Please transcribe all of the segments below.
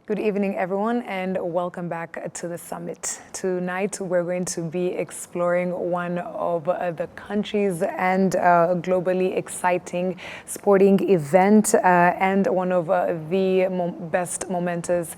Good evening, everyone, and welcome back to the summit. Tonight, we're going to be exploring one of the countries and globally exciting sporting event and one of the best momentous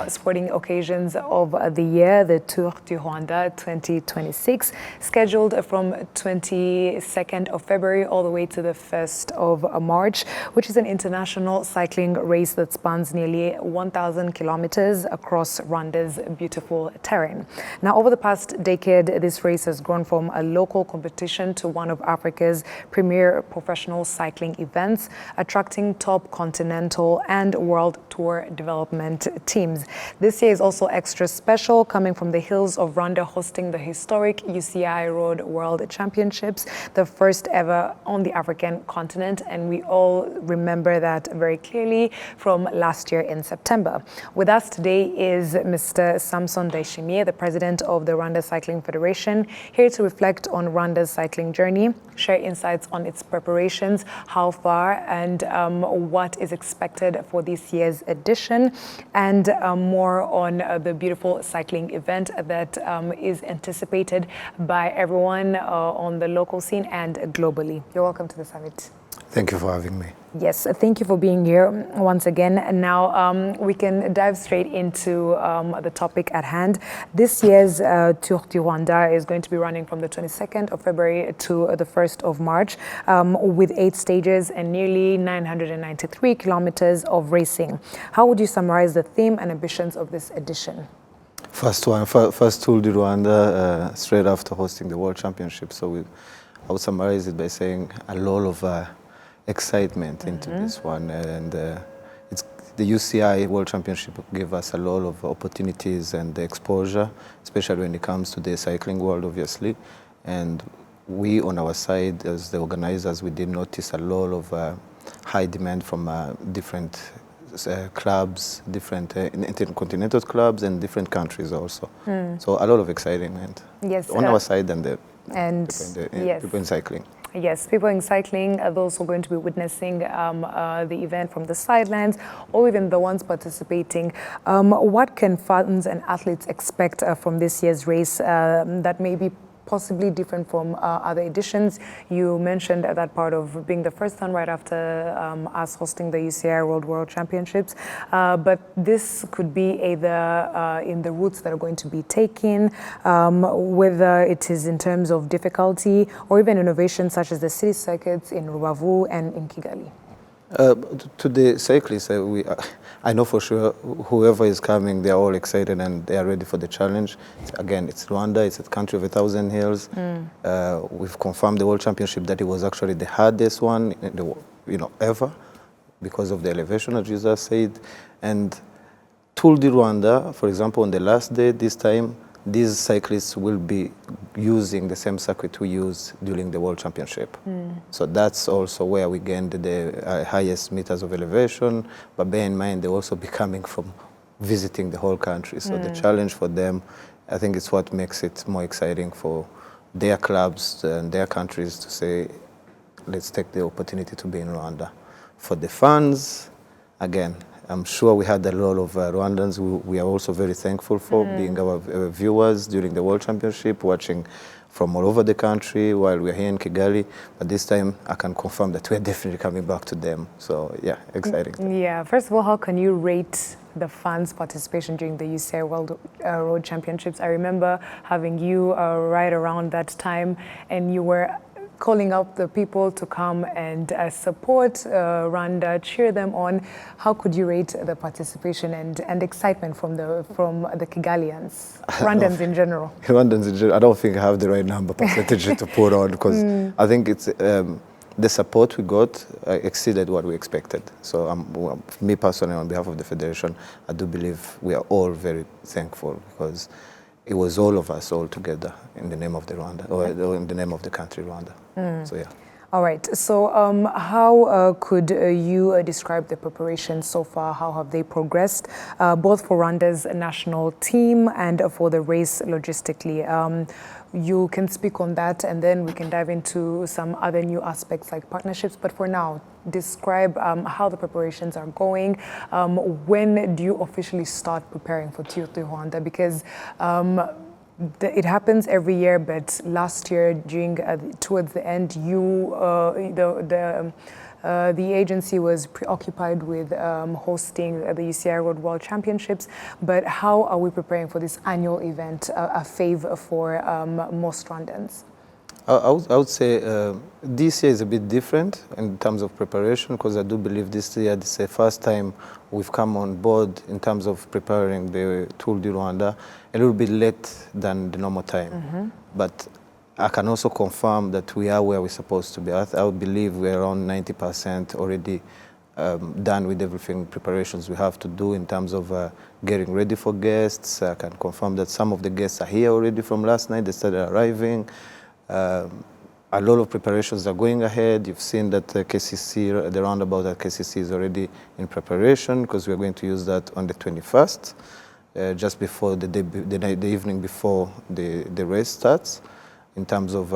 sporting occasions of the year, the Tour du Rwanda 2026, scheduled from 22nd of February all the way to the 1st of March, which is an international cycling race that spans nearly 1,000 kilometers across Rwanda's beautiful terrain. Now, over the past decade, this race has grown from a local competition to one of Africa's premier professional cycling events, attracting top continental and world tour development teams. This year is also extra special, coming from the hills of Rwanda, hosting the historic UCI Road World Championships, the first ever on the African continent, and we all remember that very clearly from last year in September. With us today is Mr. Samson Ndayishimiye, the president of the Rwanda Cycling Federation, here to reflect on Rwanda's cycling journey, share insights on its preparations, how far, and what is expected for this year's edition, and more on the beautiful cycling event that is anticipated by everyone on the local scene and globally. You're welcome to the summit. Thank you for having me. Yes, thank you for being here once again. And now we can dive straight into the topic at hand. This year's Tour du Rwanda is going to be running from the 22nd of February to the 1st of March with 8 stages and nearly 993 kilometers of racing. How would you summarize the theme and ambitions of this edition? First Tour du Rwanda, straight after hosting the World Championship. So I would summarize it by saying a lot of excitement into this one, and it's the UCI World Championship gave us a lot of opportunities and exposure, especially when it comes to the cycling world, obviously. And we, on our side, as the organizers, we did notice a lot of high demand from different clubs, different intercontinental clubs, and different countries also. So a lot of excitement. Yes, on our side and people in cycling. Yes, people in cycling are those who are going to be witnessing the event from the sidelines, or even the ones participating. What can fans and athletes expect from this year's race that may be possibly different from other editions? You mentioned that part of being the first one right after us hosting the UCI World Championships, but this could be either in the routes that are going to be taken, whether it is in terms of difficulty or even innovations such as the city circuits in Rubavu and in Kigali. To the cyclists, I know for sure whoever is coming, they are all excited and they are ready for the challenge. Again, it's Rwanda, it's a country of 1,000 hills. We've confirmed the World Championship that it was actually the hardest one ever because of the elevation, as Jesus said. And Tour du Rwanda, for example, on the last day this time, these cyclists will be using the same circuit we used during the World Championship. So that's also where we gained the highest meters of elevation, but bear in mind, they also be coming from visiting the whole country. So the challenge for them, I think it's what makes it more exciting for their clubs and their countries to say, let's take the opportunity to be in Rwanda. For the fans, again, I'm sure we had a lot of Rwandans who we are also very thankful for being our viewers during the World Championship, watching from all over the country while we're here in Kigali. But this time, I can confirm that we're definitely coming back to them. So, yeah, exciting. Yeah, first of all, how can you rate the fans' participation during the UCI World Road Championships? I remember having you right around that time, and you were calling out the people to come and support Rwanda, cheer them on. How could you rate the participation and excitement from the Kigalians, Rwandans in general? Rwandans in general, I don't think I have the right number percentage to put on, because I think it's the support we got exceeded what we expected. So me personally, on behalf of the Federation, I do believe we are all very thankful, because it was all of us all together in the name of the Rwanda, or in the name of the country Rwanda. So yeah. All right. So how could you describe the preparations so far? How have they progressed, both for Rwanda's national team and for the race logistically? You can speak on that, and then we can dive into some other new aspects like partnerships. But for now, describe how the preparations are going. When do you officially start preparing for Tour du Rwanda? Because it happens every year, but last year, towards the end, the agency was preoccupied with hosting the UCI Road World Championships. But how are we preparing for this annual event, a fave for most Rwandans? I would say this year is a bit different in terms of preparation, because I do believe this year is the first time we've come on board in terms of preparing the Tour du Rwanda a little bit late than the normal time. But I can also confirm that we are where we're supposed to be. I would believe we're around 90% already done with everything, preparations we have to do in terms of getting ready for guests. I can confirm that some of the guests are here already from last night. They started arriving. A lot of preparations are going ahead. You've seen that KCC, the roundabout at KCC is already in preparation, because we're going to use that on the 21st, just before the evening before the race starts, in terms of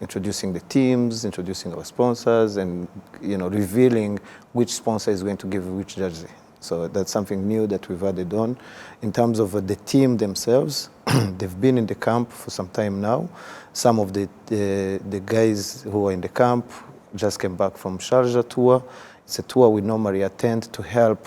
introducing the teams, introducing our sponsors, and revealing which sponsor is going to give which jersey. So that's something new that we've added on. In terms of the team themselves, they've been in the camp for some time now. Some of the guys who are in the camp just came back from Sharjah tour. It's a tour we normally attend to help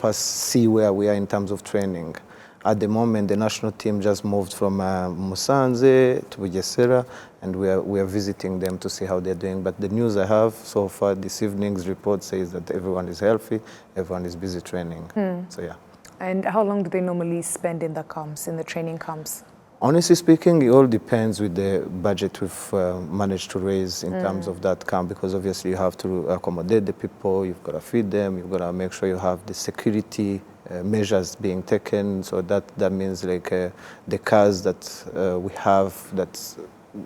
us see where we are in terms of training. At the moment, the national team just moved from Musanze to Bugesera, and we are visiting them to see how they're doing. But the news I have so far, this evening's report says that everyone is healthy, everyone is busy training. So yeah. And how long do they normally spend in the camps, in the training camps? Honestly speaking, it all depends with the budget we've managed to raise in terms of that camp, because obviously you have to accommodate the people, you've got to feed them, you've got to make sure you have the security measures being taken. So that means like the cars that we have that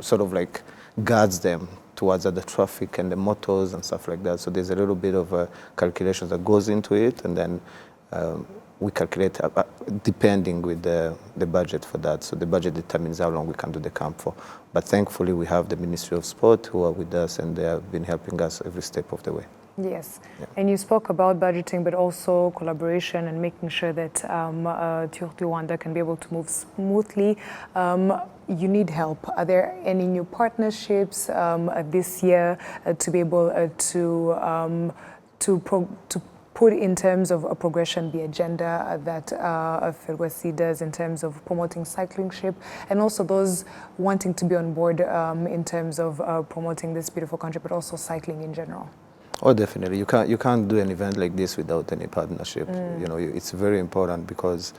sort of like guards them towards the traffic and the motors and stuff like that. So there's a little bit of calculation that goes into it, and then we calculate depending with the budget for that. So the budget determines how long we can do the camp for. But thankfully we have the Ministry of Sport who are with us, and they have been helping us every step of the way. Yes, yeah. And you spoke about budgeting, but also collaboration and making sure that Tour du Rwanda can be able to move smoothly. You need help. Are there any new partnerships this year to be able to put in terms of a progression the agenda that FEDWASI does in terms of promoting cyclingship, and also those wanting to be on board in terms of promoting this beautiful country, but also cycling in general? Oh, definitely. You can't do an event like this without any partnership. It's very important, because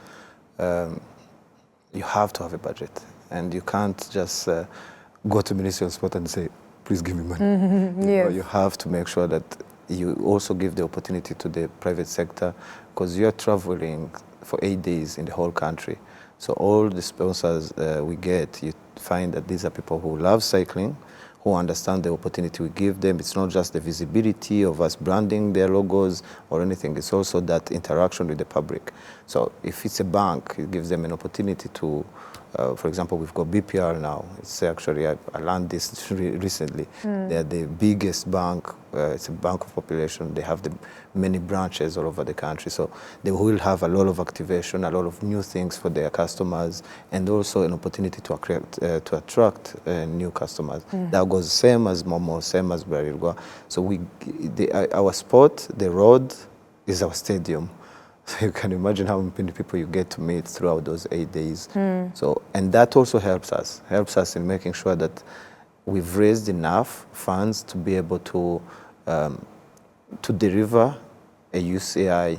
you have to have a budget, and you can't just go to Ministry of Sport and say, please give me money. Yes. You have to make sure that you also give the opportunity to the private sector, because you're traveling for 8 days in the whole country. So all the sponsors we get, you find that these are people who love cycling, who understand the opportunity we give them. It's not just the visibility of us branding their logos or anything, it's also that interaction with the public. So if it's a bank, it gives them an opportunity to, for example, we've got BPR now. It's actually, I learned this recently. They're the biggest bank. It's a bank of population. They have many branches all over the country. So they will have a lot of activation, a lot of new things for their customers, and also an opportunity to attract new customers. That goes same as Momo, same as Barirwa. So our sport, the road, is our stadium. So you can imagine how many people you get to meet throughout those 8 days. So, and that also helps us in making sure that we've raised enough funds to be able to deliver a UCI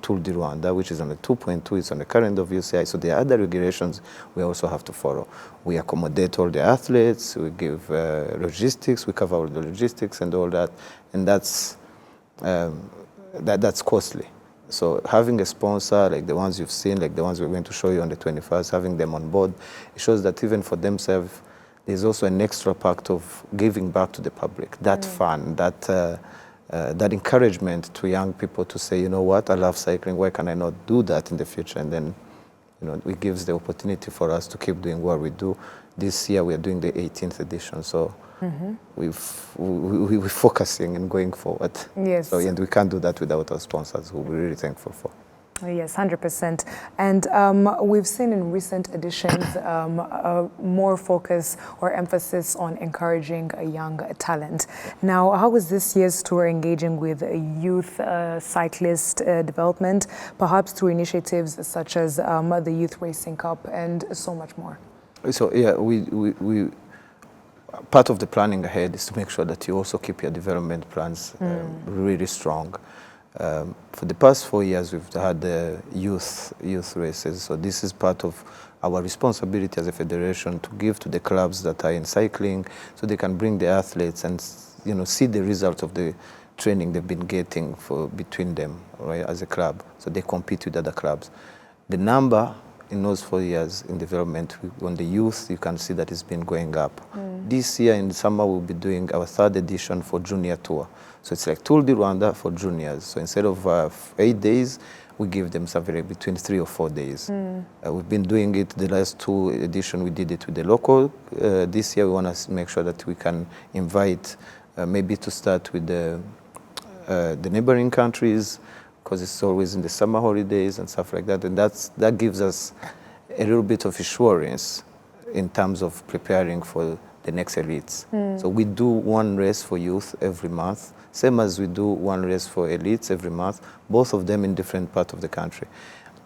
Tour du Rwanda, which is on the 2.2, it's on the current of UCI. So there are other regulations we also have to follow. We accommodate all the athletes, we give logistics, we cover all the logistics and all that, and that's costly. So having a sponsor like the ones you've seen, like the ones we're going to show you on the 21st, having them on board, it shows that even for themselves, there's also an extra part of giving back to the public, that fun, that encouragement to young people to say, you know what, I love cycling, why can I not do that in the future? And then, it gives the opportunity for us to keep doing what we do. This year we are doing the 18th edition, so we're focusing and going forward. Yes. So, and we can't do that without our sponsors, who we're really thankful for. Yes, 100%. And we've seen in recent editions more focus or emphasis on encouraging a young talent. Now, how is this year's tour engaging with youth cyclist development, perhaps through initiatives such as the Youth Racing Cup and so much more? So, yeah, we part of the planning ahead is to make sure that you also keep your development plans really strong. For the past 4 years, we've had the youth races. So this is part of our responsibility as a federation to give to the clubs that are in cycling, so they can bring the athletes and see the results of the training they've been getting between them, right, as a club. So they compete with other clubs. The number in those 4 years in development on the youth, you can see that it's been going up. This year in summer, we'll be doing our 3rd edition for junior tour. So it's like Tour du Rwanda for juniors. So instead of 8 days, we give them something between 3 or 4 days. We've been doing it the last 2 editions. We did it with the local. This year, we want to make sure that we can invite, maybe to start with the neighboring countries, because it's always in the summer holidays and stuff like that. And that gives us a little bit of assurance in terms of preparing for the next elites. So we do 1 race for youth every month, same as we do 1 race for elites every month, both of them in different parts of the country.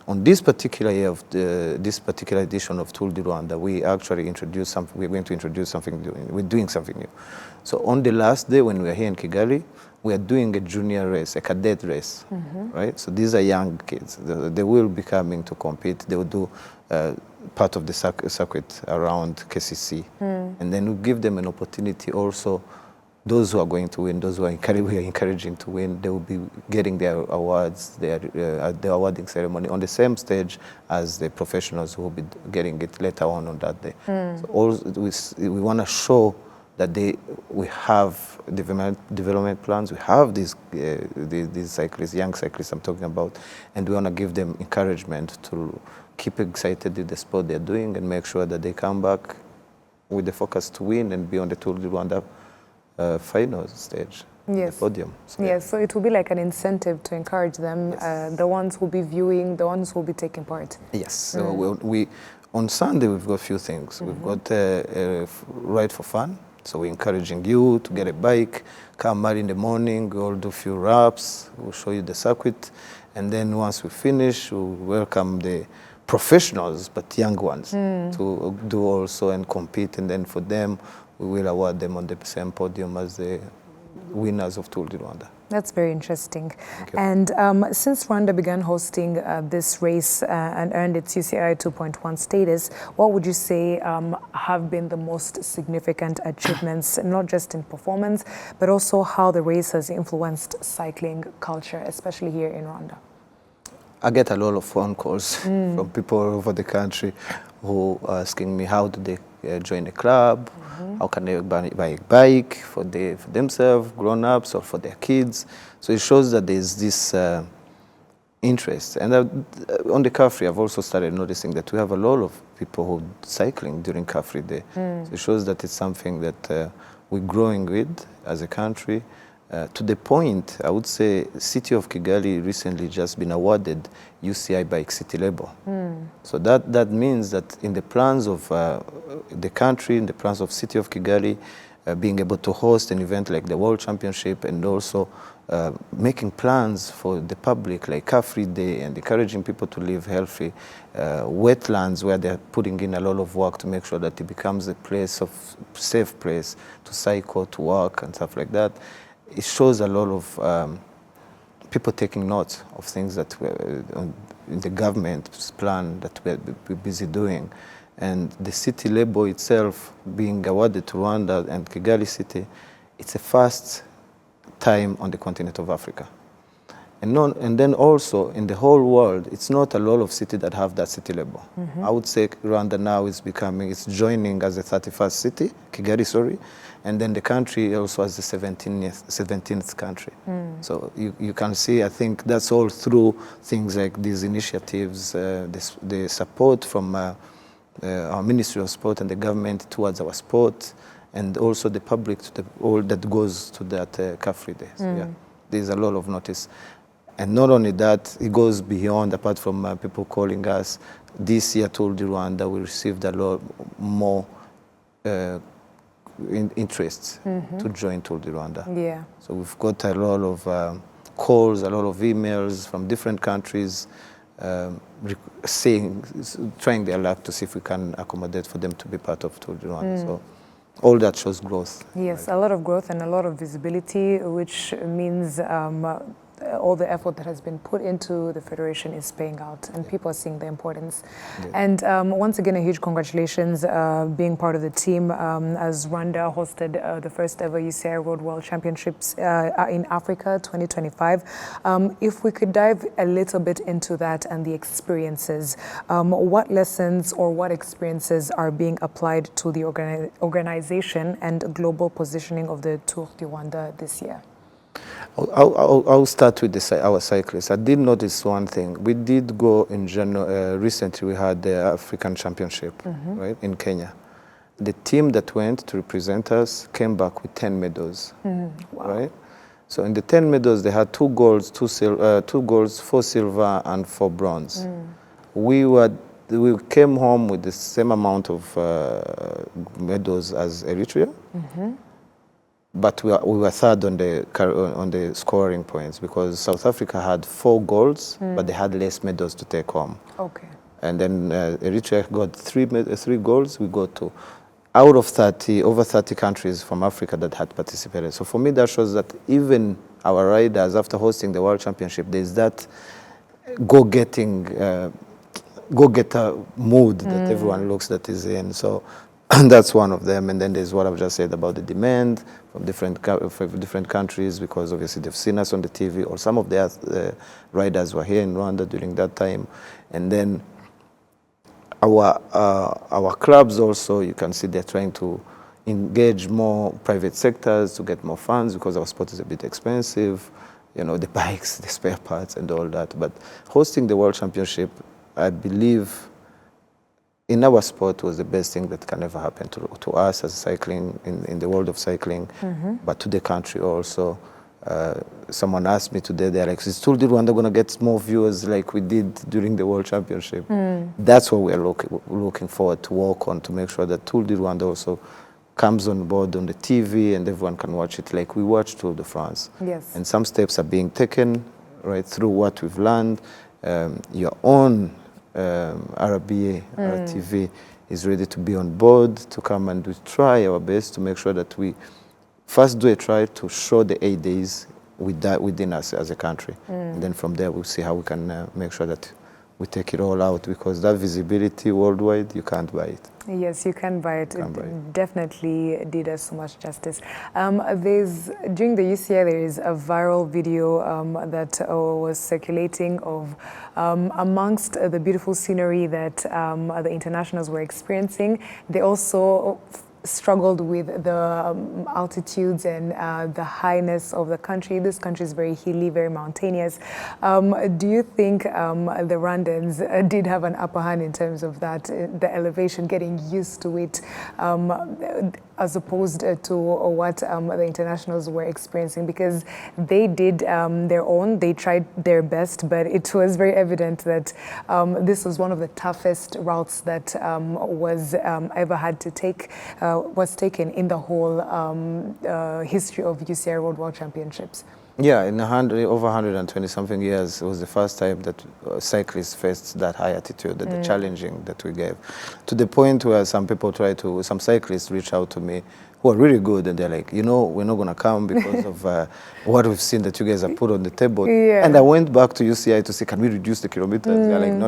On this particular year of this particular edition of Tour du Rwanda, we actually introduced something. We're going to introduce something new. We're doing something new. So on the last day when we are here in Kigali, we are doing a junior race, a cadet race, right? So these are young kids. They will be coming to compete. They will do part of the circuit around KCC. And then we give them an opportunity also. Those who are going to win, those who we are encouraging to win, they will be getting their awards, the awarding ceremony on the same stage as the professionals who will be getting it later on that day. So we want to show that we have development plans, we have these cyclists, young cyclists I'm talking about, and we want to give them encouragement to keep excited with the sport they're doing and make sure that they come back with the focus to win and be on the Tour du Rwanda final stage, the podium. So, yes, so it will be like an incentive to encourage them, the ones who will be viewing, the ones who will be taking part. Yes, so we on Sunday we've got a few things. We've got a ride for fun, so we're encouraging you to get a bike, come out in the morning, we'll do a few laps, we'll show you the circuit, and then once we finish, we'll welcome the professionals, but young ones, to do also and compete, and then for them, we will award them on the same podium as the winners of Tour du Rwanda. That's very interesting. And since Rwanda began hosting this race and earned its UCI 2.1 status, what would you say have been the most significant achievements, not just in performance, but also how the race has influenced cycling culture, especially here in Rwanda? I get a lot of phone calls from people all over the country who are asking me how do they join a club, how can they buy a bike for themselves, grown-ups, or for their kids. So it shows that there's this interest. And on the Kafri, I've also started noticing that we have a lot of people who are cycling during Kafri Day. So it shows that it's something that we're growing with as a country. To the point, I would say, City of Kigali recently just been awarded UCI Bike City label. So that means that in the plans of the country, in the plans of City of Kigali, being able to host an event like the World Championship and also making plans for the public like Car-Free Day and encouraging people to live healthy, wetlands where they're putting in a lot of work to make sure that it becomes a safe place to cycle, to walk and stuff like that. It shows a lot of people taking note of things that in the government's plan that we're busy doing. And the city label itself being awarded to Rwanda and Kigali City, it's a first time on the continent of Africa. And then also in the whole world, it's not a lot of cities that have that city label. I would say Rwanda now is it's joining as the 31st city, Kigali, sorry, and then the country also as the 17th country. So you can see, I think that's all through things like these initiatives, the support from our Ministry of Sport and the government towards our sport, and also the public, all that goes to that CAF Day. So yeah, there's a lot of notice. And not only that, it goes beyond, apart from people calling us. This year, Tour du Rwanda, we received a lot more interests to join Tour du Rwanda. Yeah. So we've got a lot of calls, a lot of emails from different countries trying their luck to see if we can accommodate for them to be part of Tour du Rwanda. So all that shows growth. Yes, a lot of growth and a lot of visibility, which means all the effort that has been put into the federation is paying out, and people are seeing the importance. And once again, a huge congratulations being part of the team as Rwanda hosted the first ever UCI Road World Championships in Africa 2025. If we could dive a little bit into that and the experiences, what lessons or what experiences are being applied to the organization and global positioning of the Tour du Rwanda this year? I'll start with our cyclists. I did notice one thing. We did go in January, recently we had the African Championship, right, in Kenya. The team that went to represent us came back with 10 medals, right? So in the 10 medals, they had 2 golds, 4 silver, and 4 bronze. We came home with the same amount of medals as Eritrea. But we were third on the scoring points because South Africa had 4 golds, but they had less medals to take home. Okay. And then Eritrea got 3 golds. We got 2 out of over 30 countries from Africa that had participated. So for me, that shows that even our riders, after hosting the World Championship, there's that go-getter mood that everyone looks that is in. So that's one of them. And then there's what I've just said about the demand from different countries, because obviously they've seen us on the TV, or some of their riders were here in Rwanda during that time. And then our clubs also, you can see they're trying to engage more private sectors to get more funds, because our sport is a bit expensive, you know, the bikes, the spare parts and all that. But hosting the World Championship, I believe, in our sport was the best thing that can ever happen to us as cycling, in the world of cycling, but to the country also. Someone asked me today, they're like, is Tour du Rwanda going to get more viewers like we did during the World Championship? That's what we're looking forward to work on, to make sure that Tour du Rwanda also comes on board on the TV and everyone can watch it like we watch Tour de France. Yes. And some steps are being taken right through what we've learned. Your own RBA, RTV is ready to be on board, to come and try our best to make sure that we first do a try to show the 8 days within us as a country. And then from there we'll see how we can make sure that we take it all out, because that visibility worldwide, you can't buy it. Yes, you can buy it. It definitely did us so much justice. During the UCI, there is a viral video that was circulating of amongst the beautiful scenery that the internationals were experiencing. They also struggled with the altitudes and the highness of the country. This country is very hilly, very mountainous. Do you think the Rwandans did have an upper hand in terms of that, the elevation, getting used to it, as opposed to what the internationals were experiencing? Because they did their own, they tried their best, but it was very evident that this was one of the toughest routes that was ever had to take, was taken in the whole history of UCI Road World Championships. Yeah, in over 120 something years, it was the first time that cyclists faced that high altitude, that the challenging that we gave. To the point where some cyclists reached out to me who are really good, and they're like, you know, we're not going to come because of what we've seen that you guys have put on the table. Yeah. And I went back to UCI to say, can we reduce the kilometers? They're like, no,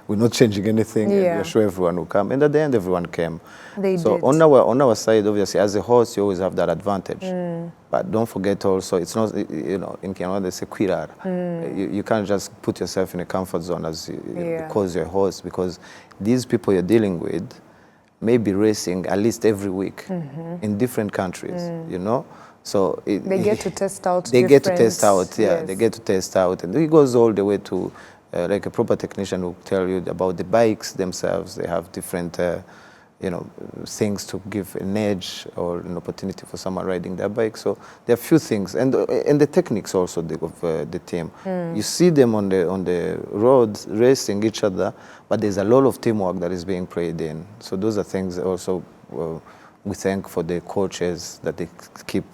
we're not changing anything. And we're sure everyone will come. And at the end, everyone came. They so did. on our side, obviously, as a host, you always have that advantage. But don't forget also, it's not, you know, in Canada they say kwirara. You can't just put yourself in a comfort zone because you're a host, because these people you're dealing with may be racing at least every week in different countries, you know. So they get to test out. They get to test out, they get to test out, and it goes all the way to like a proper technician will tell you about the bikes themselves. They have different, you know, things to give an edge or an opportunity for someone riding their bike. So there are a few things, and the techniques also of the team. You see them on the roads racing each other, but there's a lot of teamwork that is being played in. So those are things also we thank for the coaches that they keep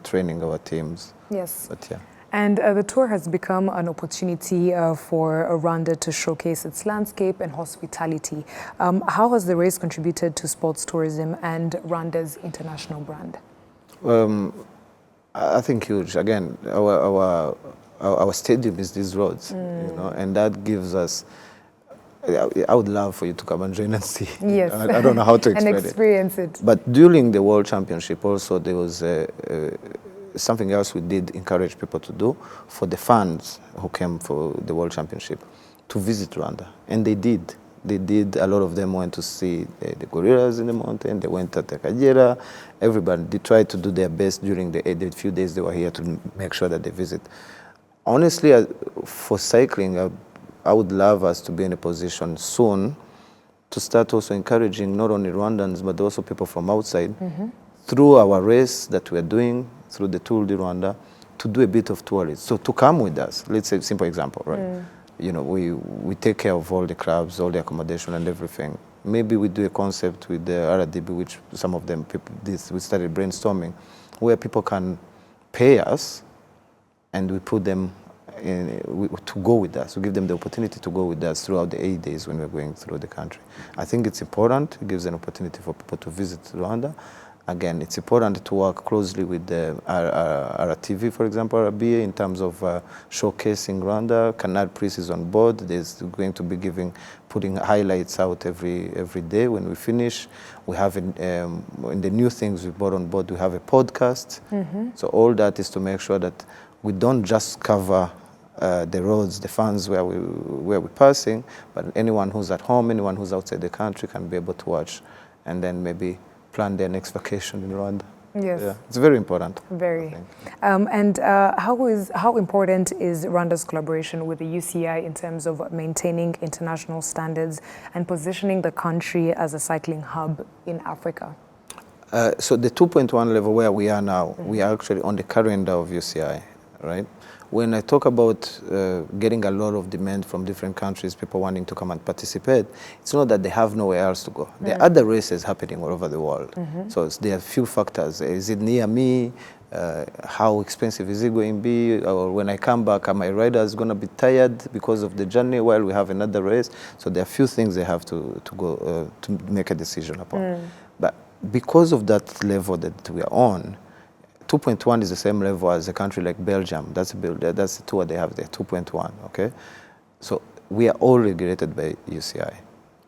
training our teams. Yes. But yeah. And the tour has become an opportunity for Rwanda to showcase its landscape and hospitality. How has the race contributed to sports tourism and Rwanda's international brand? I think huge. Again, our stadium is these roads, you know, and that gives us. I would love for you to come and join and see. Yes. I don't know how to explain and experience it. But during the World Championship also there was something else we did encourage people to do for the fans who came for the World Championship, to visit Rwanda. And they did. They did. A lot of them went to see the gorillas in the mountain. They went to the Kagera. Everybody, they tried to do their best during the few days they were here to make sure that they visit. Honestly, for cycling, I would love us to be in a position soon to start also encouraging not only Rwandans, but also people from outside through our race that we're doing, through the Tour du Rwanda, to do a bit of tourism. So to come with us, let's say a simple example, right? You know, we take care of all the clubs, all the accommodation and everything. Maybe we do a concept with the RwandaTV, which some of them, we started brainstorming, where people can pay us and we put them to go with us. We give them the opportunity to go with us throughout the 8 days when we're going through the country. I think it's important. It gives an opportunity for people to visit Rwanda. Again, it's important to work closely with the RwandaTV, for example, RBA, in terms of showcasing Rwanda. Canal Plus is on board. There's going to be putting highlights out every day when we finish. We have, in the new things we brought on board, we have a podcast. So all that is to make sure that we don't just cover the roads, the fans where we're passing, but anyone who's at home, anyone who's outside the country can be able to watch and then maybe plan their next vacation in Rwanda. Yes. Yeah, it's very important. Very. And how important is Rwanda's collaboration with the UCI in terms of maintaining international standards and positioning the country as a cycling hub in Africa? So the 2.1 level where we are now, we are actually on the calendar of UCI, right? When I talk about getting a lot of demand from different countries, people wanting to come and participate, it's not that they have nowhere else to go. There are other races happening all over the world. So there are few factors. Is it near me? How expensive is it going to be? Or when I come back, are my riders going to be tired because of the journey while we have another race? So there are few things they have to go to make a decision upon. But because of that level that we are on, 2.1 is the same level as a country like Belgium. That's the tour they have there, 2.1, okay? So we are all regulated by UCI.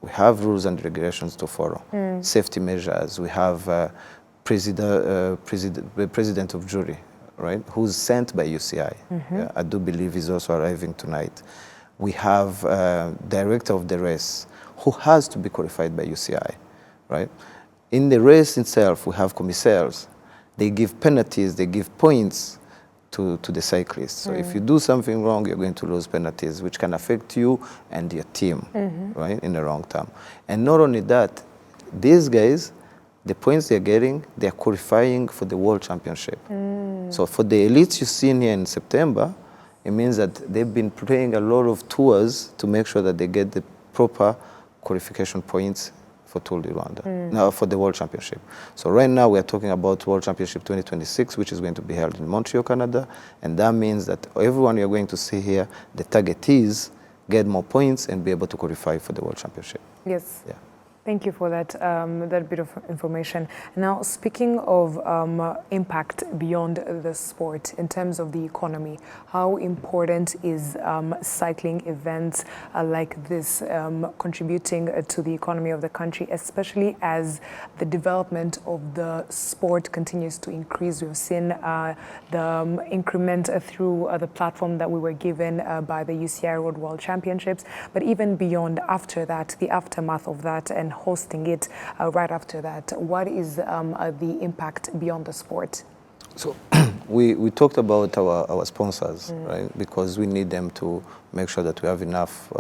We have rules and regulations to follow, safety measures. We have president of jury, right, who's sent by UCI. Yeah, I do believe he's also arriving tonight. We have director of the race who has to be qualified by UCI, right? In the race itself, we have commissaires. They give penalties, they give points to the cyclists. So if you do something wrong, you're going to lose penalties, which can affect you and your team, right, in the long term. And not only that, these guys, the points they're getting, they're qualifying for the World Championship. So for the elites you've seen here in September, it means that they've been playing a lot of tours to make sure that they get the proper qualification points for Tour du Rwanda, now for the World Championship. So right now we are talking about World Championship 2026, which is going to be held in Montreal, Canada. And that means that everyone you're going to see here, the target is get more points and be able to qualify for the World Championship. Yes. Yeah. Thank you for that, that bit of information. Now, speaking of impact beyond the sport, in terms of the economy, how important is cycling events like this contributing to the economy of the country, especially as the development of the sport continues to increase? We've seen the increment through the platform that we were given by the UCI Road World Championships, but even beyond, after that, the aftermath of that and hosting it right after that, what is the impact beyond the sport? So we talked about our sponsors, right? Because we need them to make sure that we have enough,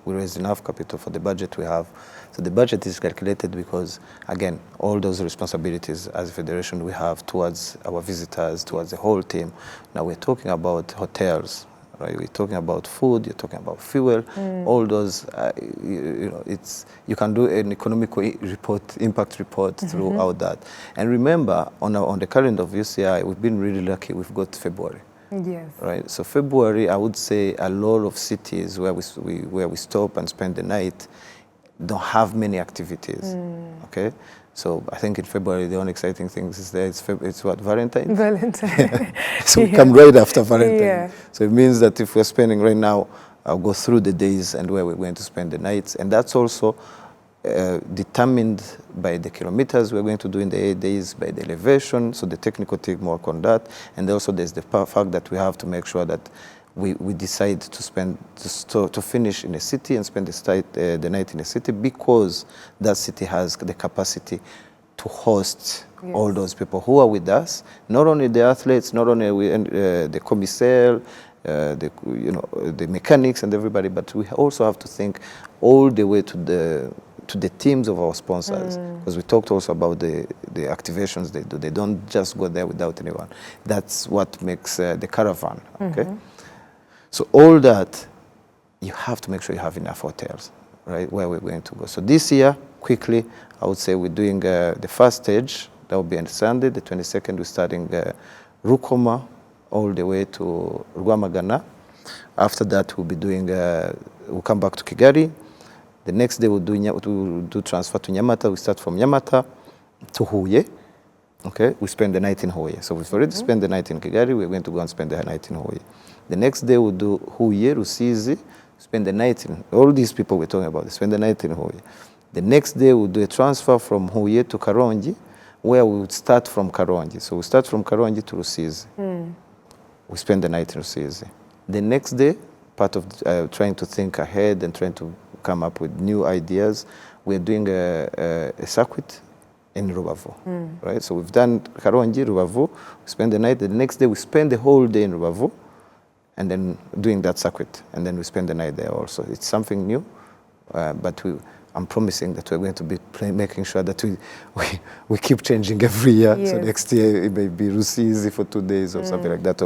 we raise enough capital for the budget we have. So the budget is calculated because, again, all those responsibilities as a federation we have towards our visitors, towards the whole team. Now we're talking about hotels, right? We're talking about food, you're talking about fuel, all those, you can do an economical report, impact report throughout that. And remember, on the calendar of UCI, we've been really lucky, we've got February. Yes. Right, so February, I would say a lot of cities where we stop and spend the night don't have many activities, okay? So I think in February, the only exciting thing is there, it's what, Valentine's? Valentine. So we come right after Valentine. Yeah. So it means that if we're spending right now, I'll go through the days and where we're going to spend the nights. And that's also determined by the kilometers we're going to do in the 8 days, by the elevation, so the technical team work on that. And also there's the fact that we have to make sure that we decide to finish in a city and spend the night in a city, because that city has the capacity to host all those people who are with us, not only the athletes, not only the commissaire, the mechanics and everybody, but we also have to think all the way to the teams of our sponsors, because we talked also about the activations they do. They don't just go there without anyone. That's what makes the caravan, okay? So all that, you have to make sure you have enough hotels, right, where we're going to go. So this year, quickly, I would say we're doing the first stage. That will be on Sunday, the 22nd. We're starting Rukoma all the way to Rwamagana. After that, we'll be doing, we'll come back to Kigali. The next day, we'll do transfer to Nyamata. We start from Nyamata to Huye. Okay, we spend the night in Huye. So we've already spent the night in Kigali. We're going to go and spend the night in Huye. The next day, we'll do Huye, Rusizi, spend the night in, all these people we're talking about, spend the night in Huye. The next day, we'll do a transfer from Huye to Karongi, where we would start from Karongi. So we start from Karongi to Rusizi. We spend the night in Rusizi. The next day, part of trying to think ahead and trying to come up with new ideas, we're doing a circuit in Rubavu, right? So we've done Karongi, Rubavu, we spend the night. The next day, we spend the whole day in Rubavu, and then doing that circuit, and then we spend the night there also. It's something new, but I'm promising that we're going to be making sure that we keep changing every year. Yes. So next year it may be Rusizi for 2 days or something like that,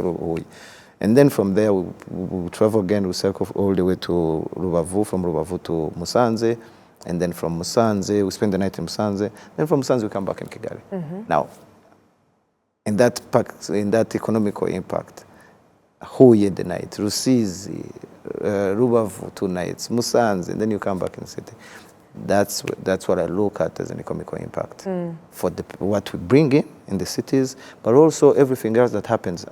and then from there we'll travel again, we'll circle all the way to Rubavu, from Rubavu to Musanze, and then from Musanze, we spend the night in Musanze, then from Musanze we come back in Kigali. Now, in that economical impact, Huye the night, Rusizi, Rubavu 2 nights, Musanze, and then you come back in the city. That's what I look at as an economical impact for what we bring in the cities, but also everything else that happens,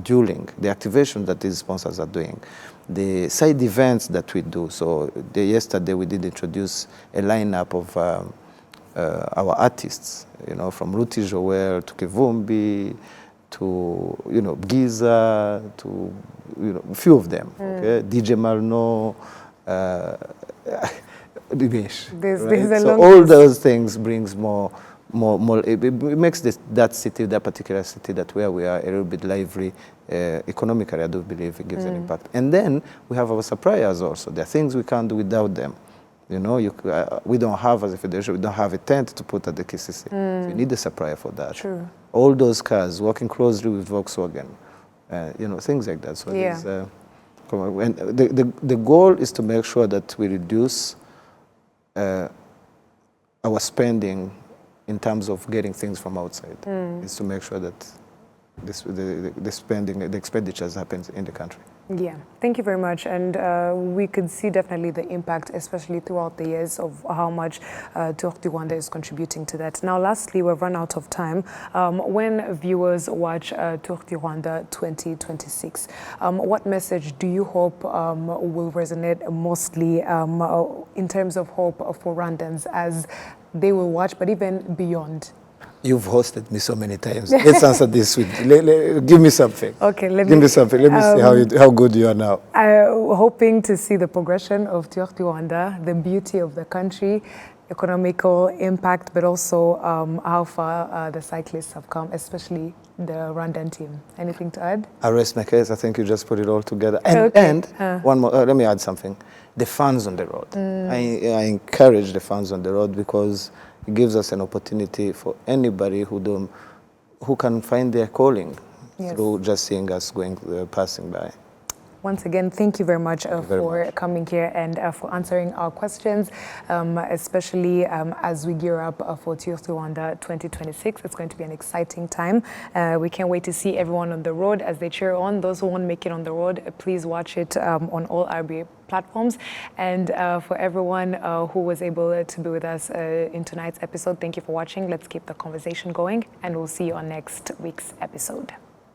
during the activation that these sponsors are doing, the side events that we do. So yesterday we did introduce a lineup of our artists, from Ruti Joel to Kivumbi, to Giza, to a few of them. Okay, DJ Malno, right? So all those things brings more. It makes that city, that particular city, that where we are, a little bit lively economically. I do believe it gives an impact. And then we have our suppliers also. There are things we can't do without them. We don't have, as a federation, we don't have a tent to put at the KCC. So you need a supplier for that. True. All those cars, working closely with Volkswagen, things like that. So yeah. And the goal is to make sure that we reduce our spending in terms of getting things from outside. Is to make sure that the expenditures happens in the country. Yeah, thank you very much. And we could see definitely the impact, especially throughout the years, of how much Tour du Rwanda is contributing to that. Now, lastly, we've run out of time. When viewers watch Tour du Rwanda 2026, what message do you hope will resonate mostly in terms of hope for Rwandans as they will watch, but even beyond? You've hosted me so many times. Let's answer this with, give me something. Okay, give me something. Let me see how good you are now. Hoping to see the progression of Tour du Rwanda, the beauty of the country, economical impact, but also how far the cyclists have come, especially the Rwandan team. Anything to add? I rest my case. I think you just put it all together. And, one more, let me add something. The fans on the road. I encourage the fans on the road because it gives us an opportunity for anybody who can find their calling through just seeing us passing by. Once again, thank you very much for coming here and for answering our questions, especially as we gear up for Tour du Rwanda 2026. It's going to be an exciting time. We can't wait to see everyone on the road as they cheer on. Those who won't make it on the road, please watch it on all RBA platforms. And for everyone who was able to be with us in tonight's episode, thank you for watching. Let's keep the conversation going, and we'll see you on next week's episode.